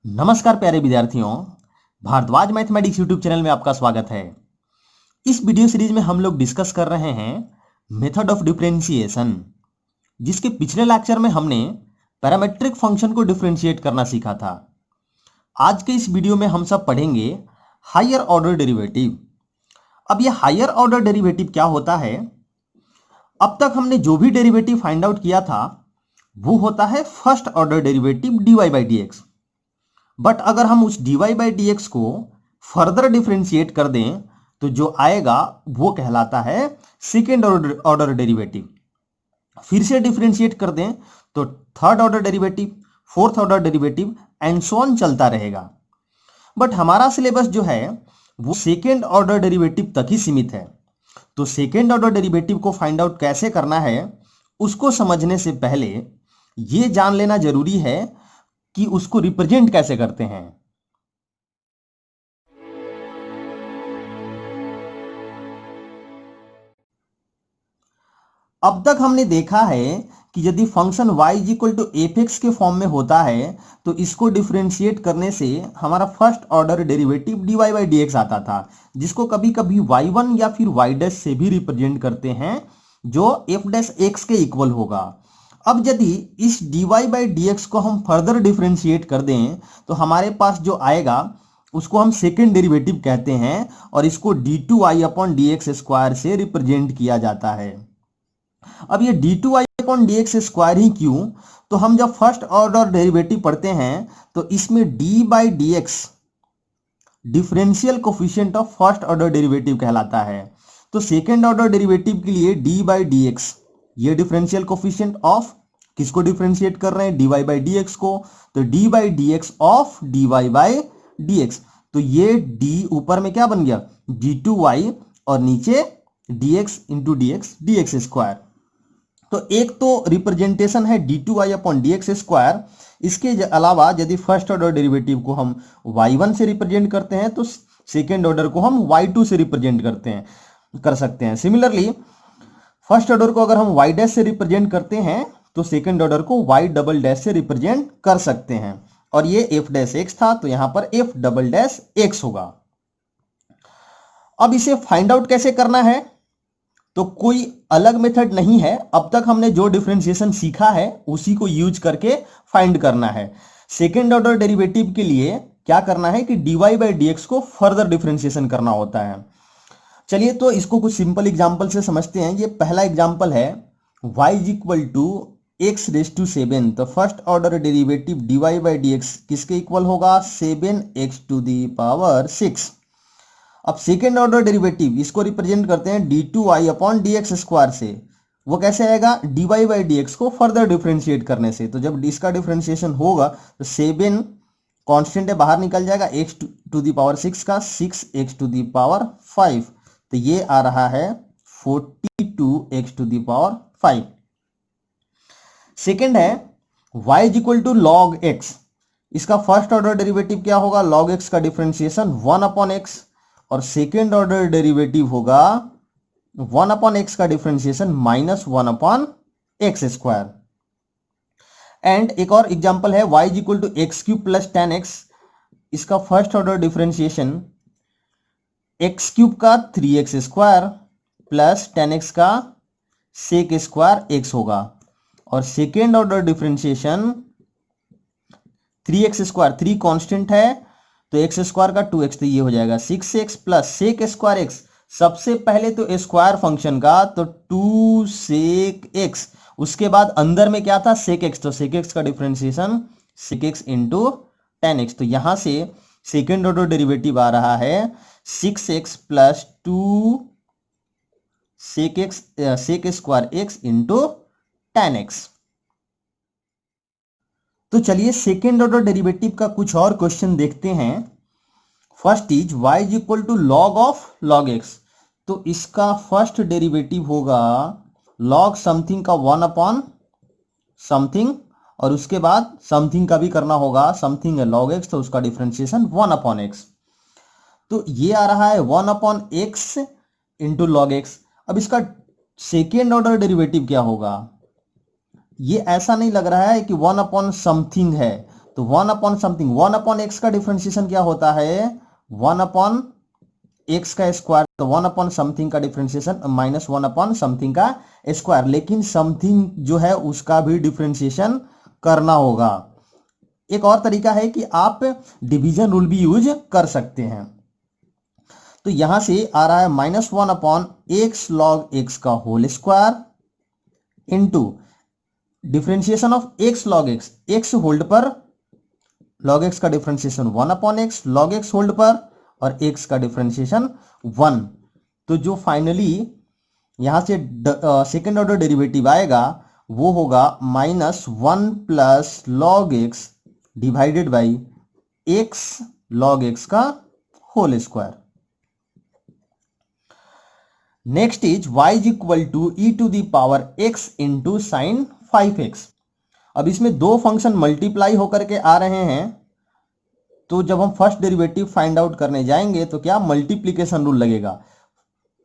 नमस्कार प्यारे विद्यार्थियों, भारद्वाज मैथमेटिक्स यूट्यूब चैनल में आपका स्वागत है। इस वीडियो सीरीज में हम लोग डिस्कस कर रहे हैं मेथड ऑफ डिफरेंशिएशन, जिसके पिछले लेक्चर में हमने पैरामेट्रिक फंक्शन को डिफरेंशिएट करना सीखा था। आज के इस वीडियो में हम सब पढ़ेंगे हायर ऑर्डर डेरिवेटिव। अब ये हायर ऑर्डर डेरिवेटिव क्या होता है? अब तक हमने जो भी डेरिवेटिव फाइंड आउट किया था वो होता है first order derivative dy by D x. But अगर हम उस dy बाई डी एक्स को फर्दर डिफरेंशिएट कर दें तो जो आएगा वो कहलाता है सेकेंड ऑर्डर डेरिवेटिव। फिर से डिफरेंशिएट कर दें तो third order derivative, fourth order derivative and so on चलता रहेगा। बट हमारा सिलेबस जो है वो सेकेंड ऑर्डर डेरिवेटिव तक ही सीमित है। तो सेकेंड ऑर्डर डेरिवेटिव को फाइंड आउट कैसे करना है उसको समझने से पहले ये जान लेना जरूरी है कि उसको रिप्रेजेंट कैसे करते हैं। अब तक हमने देखा है कि यदि function y is equal to F X के फॉर्म में होता है तो इसको डिफरेंशिएट करने से हमारा first order derivative dy by D X आता था, जिसको कभी कभी y1 या फिर y डैश से भी रिप्रेजेंट करते हैं, जो f डैश x के इक्वल होगा। अब यदि इस dy बाई डी एक्स को हम फर्दर डिफरेंशिएट कर दें तो हमारे पास जो आएगा उसको हम सेकेंड डेरिवेटिव कहते हैं और इसको d2i upon D x square से रिप्रेजेंट किया जाता है। अब ये d2i upon D x square ही क्यों? तो हम जब फर्स्ट ऑर्डर डेरिवेटिव पढ़ते हैं तो इसमें d by D x differential coefficient of first order derivative कहलाता है। तो सेकेंड ऑर्डर डेरिवेटिव के लिए d बाई डी एक्स ये डिफरेंशियल कोफिशिएंट ऑफ किसको डिफरेंशिएट कर रहे हैं? dy बाई डी एक्स को। तो d by D x of dy by D x, तो ये d ऊपर में क्या बन गया? d2y और नीचे dx into D x square. तो एक तो रिप्रेजेंटेशन है d2y upon D x square. इसके अलावा यदि फर्स्ट ऑर्डर डेरिवेटिव को हम y1 से रिप्रेजेंट करते हैं तो सेकेंड ऑर्डर को हम y2 से रिप्रेजेंट कर सकते हैं। सिमिलरली फर्स्ट ऑर्डर को अगर हम y डैश से रिप्रेजेंट करते हैं तो सेकेंड ऑर्डर को y डबल डैश से रिप्रेजेंट कर सकते हैं। और ये f डैश x था तो यहां पर f डबल डैश x होगा। अब इसे फाइंड आउट कैसे करना है? तो कोई अलग मेथड नहीं है, अब तक हमने जो डिफरेंशिएशन सीखा है उसी को यूज करके फाइंड करना है। सेकेंड ऑर्डर डेरिवेटिव के लिए क्या करना है कि dy बाई डी एक्स को फर्दर डिफरेंशिएशन करना होता है। चलिए तो इसको कुछ सिंपल एग्जांपल से समझते हैं। ये पहला एग्जांपल है y is equal to X raise to 7। तो first order derivative dy by D X किसके इक्वल होगा? 7x to the power 6। अब सेकेंड ऑर्डर डेरिवेटिव इसको रिप्रेजेंट करते हैं d2y upon D x square से। वो कैसे आएगा? dy बाई डी एक्स को फर्दर डिफरेंशिएट करने से। तो जब इसका डिफरेंशिएशन होगा तो 7 कांस्टेंट है, बाहर निकल जाएगा, x टू दी पावर 6 का 6x टू दी पावर 5, तो ये आ रहा है 42x to the power 5। Second है y is equal to log x। इसका फर्स्ट ऑर्डर डेरिवेटिव क्या होगा? log x का डिफरेंशिएशन 1 अपॉन x, और सेकेंड ऑर्डर डेरिवेटिव होगा 1 अपॉन x का differentiation minus 1 upon X square. And एक और एग्जांपल है y is equal to X cube plus 10x। इसका first order differentiation x cube का 3x स्क्वायर प्लस 10x का सेक square x होगा, और second order differentiation 3x square, 3 constant है तो x स्क्वायर का 2x, तो ये हो जाएगा 6x plus sec square x। सबसे पहले तो स्क्वायर फंक्शन का तो 2 सेक x, उसके बाद अंदर में क्या था? सेक x, तो सेक x का डिफरेंशिएशन सेक x इंटू 10x। तो यहां से सेकेंड ऑर्डर डेरिवेटिव आ रहा है 6x plus 2 sec square x into 10x। तो चलिए सेकेंड ऑर्डर डेरिवेटिव का कुछ और क्वेश्चन देखते हैं। First is y is equal to log of log x। तो इसका फर्स्ट डेरिवेटिव होगा लॉग समथिंग का 1 अपॉन समथिंग, और उसके बाद समथिंग का भी करना होगा, समथिंग है लॉग x तो उसका डिफरेंशिएशन 1 अपॉन x। तो ये आ रहा है 1 upon x into log x। अब इसका सेकेंड ऑर्डर डेरिवेटिव क्या होगा? ये ऐसा नहीं लग रहा है कि 1 अपॉन समथिंग है, तो तो 1 अपॉन समथिंग, 1 अपॉन एक्स का डिफरेंशिएशन क्या होता है, 1 अपॉन एक्स का स्क्वायर। तो 1 अपॉन समथिंग का डिफरेंशिएशन माइनस 1 अपॉन समथिंग का स्क्वायर, लेकिन समथिंग जो है उसका भी डिफरेंशिएशन करना होगा। एक और तरीका है कि आप डिवीजन रूल भी यूज कर सकते हैं। तो यहां से आ रहा है -1 अपॉन एक्स लॉग एक्स का whole square into differentiation of X log X, X hold पर लॉग एक्स का differentiation 1 upon X log X hold पर और एक्स का डिफरेंशिएशन 1। तो जो फाइनली यहां से सेकेंड ऑर्डर डेरिवेटिव आएगा वो होगा -1 plus log X divided by X log X का whole square. Next is y is equal to E to the power x into sine 5x। अब इसमें दो फंक्शन मल्टीप्लाई होकर के आ रहे हैं, तो जब हम फर्स्ट डेरिवेटिव फाइंड आउट करने जाएंगे तो क्या मल्टीप्लीकेशन रूल लगेगा।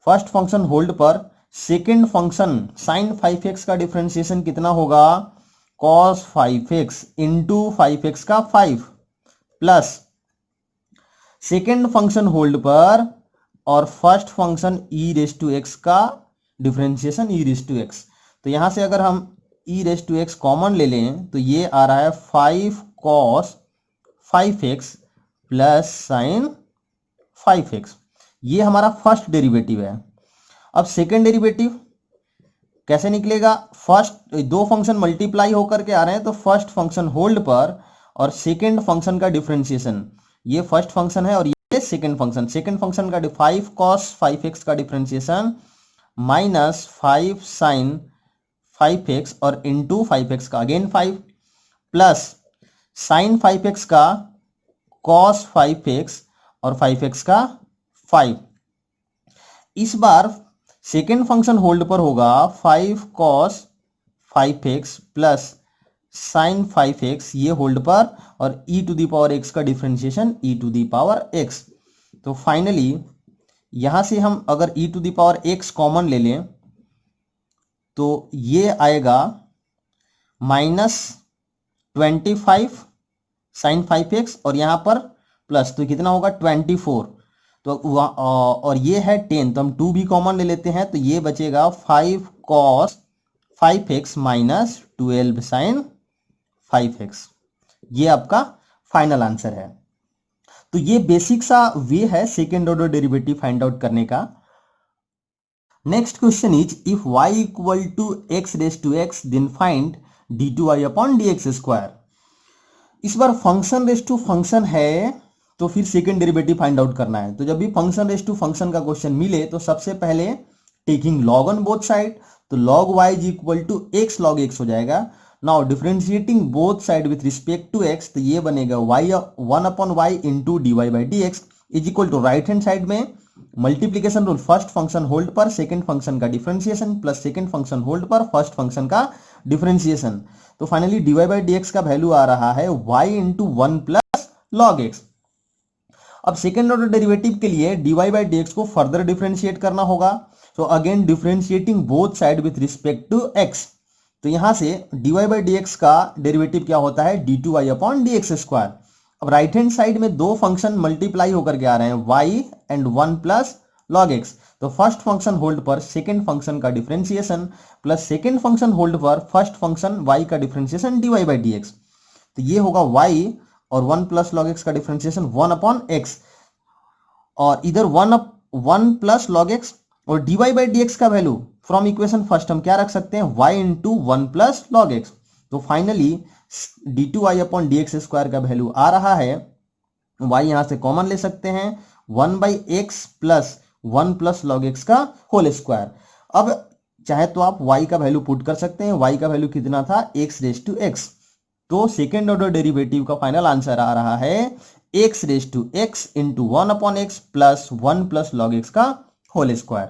फर्स्ट फंक्शन होल्ड पर सेकेंड फंक्शन साइन 5x का डिफरेंशिएशन कितना होगा, cos 5x इंटू 5x का 5 प्लस सेकेंड फंक्शन होल्ड पर और first function e raise to X का differentiation e raise to X. तो यहां से अगर हम e raise to X common ले लें तो ये आ रहा है 5 cos 5x plus sign 5x। ये हमारा फर्स्ट डेरिवेटिव है। अब सेकेंड डेरिवेटिव कैसे निकलेगा, फर्स्ट दो फंक्शन मल्टीप्लाई होकर के आ रहे हैं तो फर्स्ट फंक्शन होल्ड पर और सेकेंड फंक्शन का डिफरेंशिएशन, ये फर्स्ट फंक्शन है और ये सेकेंड फंक्शन, सेकेंड फंक्शन का 5 cos 5x का डिफरेंशिएशन माइनस 5 साइन 5x और इंटू 5x का अगेन 5 प्लस साइन 5x का cos 5x और 5x का 5। इस बार सेकेंड फंक्शन होल्ड पर होगा 5 cos 5x plus sign 5x ये होल्ड पर और e to the power x का differentiation e to the power x। तो फाइनली यहां से हम अगर e to the power x common ले लें तो ये आएगा -25 साइन 5x और यहां पर प्लस, तो कितना होगा 24। तो और ये है 10, तो हम 2 भी कॉमन ले लेते हैं तो ये बचेगा 5 cos 5x minus 12 sign 5x। ये आपका फाइनल आंसर है। तो ये बेसिक सा वे है second order derivative find out करने का। Next question is if y equal to x raise to x then find d2y upon dx square. इस बार फंक्शन रेस टू फंक्शन है तो फिर सेकेंड डेरिवेटिव फाइंड आउट करना है। तो जब भी फंक्शन रेस टू फंक्शन का क्वेश्चन मिले तो सबसे पहले taking log on both side, तो log y is equal to x log x हो जाएगा। Now differentiating both side with respect to x, तो ये बनेगा y 1 upon y into dy by dx is equal to right hand side में multiplication rule, first function hold पर second function का differentiation plus second function hold पर first function का differentiation. तो finally dy by dx का value आ रहा है y into 1 plus log x। अब सेकेंड ऑर्डर डेरिवेटिव के लिए dy बाई dx को फर्दर डिफरेंशिएट करना होगा। तो again differentiating both side with respect to x, तो यहां से dy बाई dx का डेरिवेटिव क्या होता है d2y अपॉन dx स्क्वायर। अब राइट हैंड साइड में दो फंक्शन मल्टीप्लाई होकर के आ रहे हैं y and 1 plus log x। तो फर्स्ट फंक्शन होल्ड पर सेकेंड फंक्शन का differentiation plus second function hold पर फर्स्ट फंक्शन y का डिफरेंशिएशन dy बाई dx। तो ये होगा y और 1 प्लस log x का डिफरेंशिएशन 1 अपॉन x, और इधर 1 प्लस log x और dy बाई dx का वैल्यू फ्रॉम इक्वेशन फर्स्ट हम क्या रख सकते हैं y into 1 plus log x। तो finally d2y upon dx square का वैल्यू आ रहा है, y यहां से कॉमन ले सकते हैं 1 by x plus 1 plus log x का होल स्क्वायर। अब चाहे तो आप y का वैल्यू पुट कर सकते हैं, y का वैल्यू कितना था x रेस टू x। तो सेकेंड ऑर्डर डेरिवेटिव का फाइनल आंसर आ रहा है x raise to x into 1 upon x plus 1 plus log x का whole square.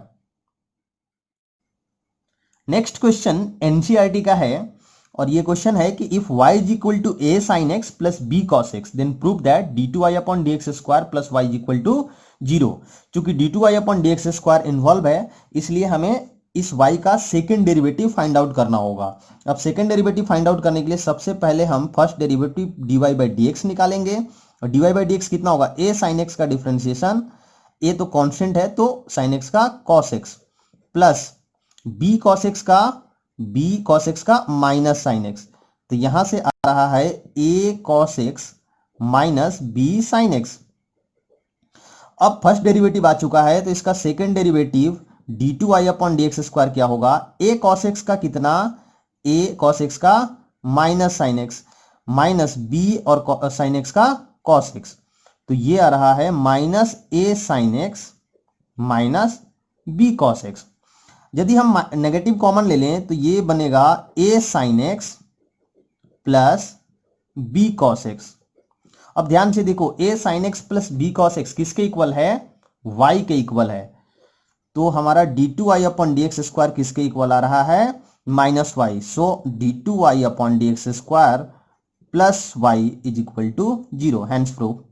Next question NCERT का है और ये क्वेश्चन है कि if y is equal to a sin x plus b cos x then prove that d2y upon dx square plus y is equal to 0। चूंकि d2y upon dx square involve है इसलिए हमें इस y का सेकेंड डेरिवेटिव फाइंड आउट करना होगा। अब second derivative find out करने के लिए सबसे पहले हम first derivative dy by D x निकालेंगे। और dy बाई डी एक्स कितना होगा, a साइन एक्स का डिफ्रेंसिएशन, a तो कांस्टेंट है तो साइन एक्स का cos x plus b cos x का माइनस साइन एक्स। तो यहां से आ रहा है a cos x minus b sine x. अब फर्स्ट डेरिवेटिव आ चुका है तो इसका second derivative d2y upon D x square क्या होगा, a cos x का कितना, a cos x का minus sine x minus b और साइन x का cos x। तो ये आ रहा है minus a sine x minus b cos x। यदि हम नेगेटिव कॉमन ले लें तो ये बनेगा a sine x plus b cos x। अब ध्यान से देखो, a sine x plus b cos x किसके इक्वल है, y के इक्वल है। तो हमारा d2y upon D x square किसके इक्वल आ रहा है, minus y. So d2y upon D x square plus y is equal to 0, hence proof.